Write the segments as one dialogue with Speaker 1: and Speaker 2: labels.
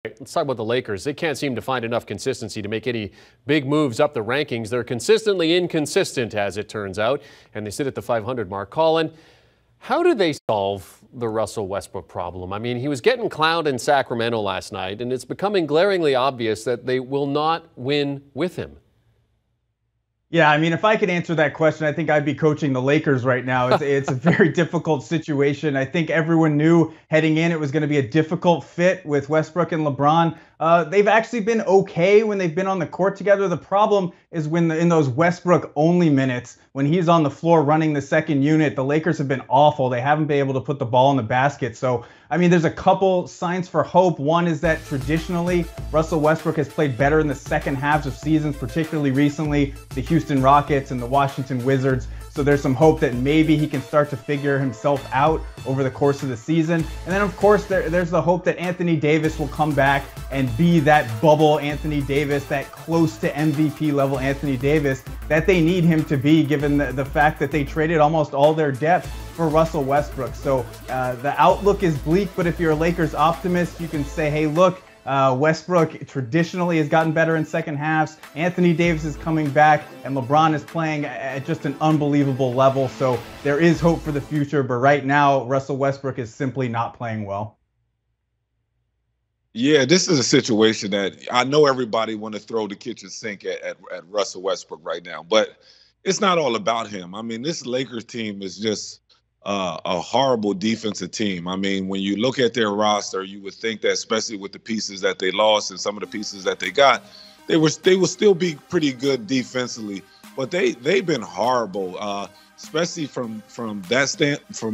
Speaker 1: Let's talk about the Lakers. They can't seem to find enough consistency to make any big moves up the rankings. They're consistently inconsistent, as it turns out, and they sit at the 500 mark. Colin, how do they solve the Russell Westbrook problem? I mean, he was getting clowned in Sacramento last night, and it's becoming glaringly obvious that they will not win with him.
Speaker 2: Yeah, I mean, if I could answer that question, I think I'd be coaching the Lakers right now. It's a very difficult situation. I think everyone knew heading in it was going to be a difficult fit with Westbrook and LeBron. They've actually been okay when they've been on the court together. The problem is when in those Westbrook-only minutes, when he's on the floor running the second unit, the Lakers have been awful. They haven't been able to put the ball in the basket. So, I mean, there's a couple signs for hope. One is that traditionally, Russell Westbrook has played better in the second halves of seasons, particularly recently, the Houston Rockets and the Washington Wizards. So there's some hope that maybe he can start to figure himself out over the course of the season. And then, of course, there's the hope that Anthony Davis will come back and be that bubble Anthony Davis, that close to MVP level Anthony Davis that they need him to be, given the fact that they traded almost all their depth for Russell Westbrook. So the outlook is bleak, but if you're a Lakers optimist, you can say, hey, look, Westbrook traditionally has gotten better in second halves. Anthony Davis is coming back, and LeBron is playing at just an unbelievable level. So there is hope for the future, but right now, Russell Westbrook is simply not playing well.
Speaker 3: Yeah, this is a situation that I know everybody want to throw the kitchen sink at Russell Westbrook right now, but it's not all about him. I mean, this Lakers team is just a horrible defensive team. I mean, when you look at their roster, you would think that, especially with the pieces that they lost and some of the pieces that they got, they will still be pretty good defensively. But they've been horrible, especially from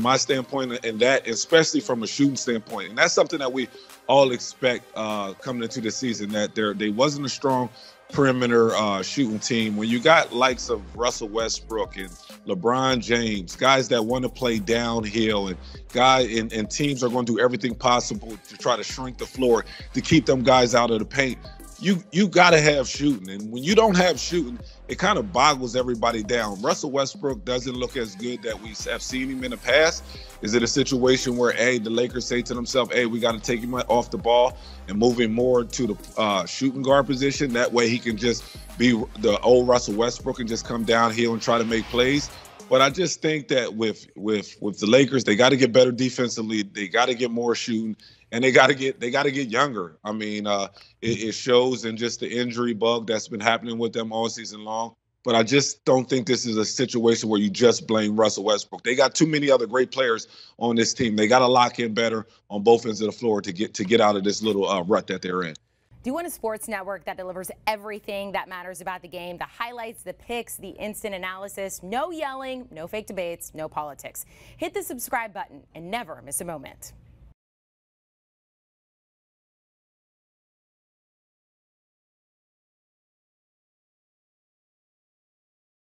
Speaker 3: my standpoint, and that especially from a shooting standpoint. And that's something that we all expect coming into the season, that they wasn't a strong perimeter shooting team. When you got likes of Russell Westbrook and LeBron James, guys that want to play downhill, and teams are going to do everything possible to try to shrink the floor to keep them guys out of the paint. You got to have shooting, and when you don't have shooting, it kind of boggles everybody down. Russell Westbrook doesn't look as good that we have seen him in the past. Is it a situation where, the Lakers say to themselves, we got to take him off the ball and move him more to the shooting guard position? That way he can just be the old Russell Westbrook and just come downhill and try to make plays. But I just think that with the Lakers, they got to get better defensively. They got to get more shooting, and they got to get younger. I mean, it shows in just the injury bug that's been happening with them all season long. But I just don't think this is a situation where you just blame Russell Westbrook. They got too many other great players on this team. They got to lock in better on both ends of the floor to get out of this little rut that they're in.
Speaker 4: Do you want a sports network that delivers everything that matters about the game? The highlights, the picks, the instant analysis, no yelling, no fake debates, no politics. Hit the subscribe button and never miss a moment.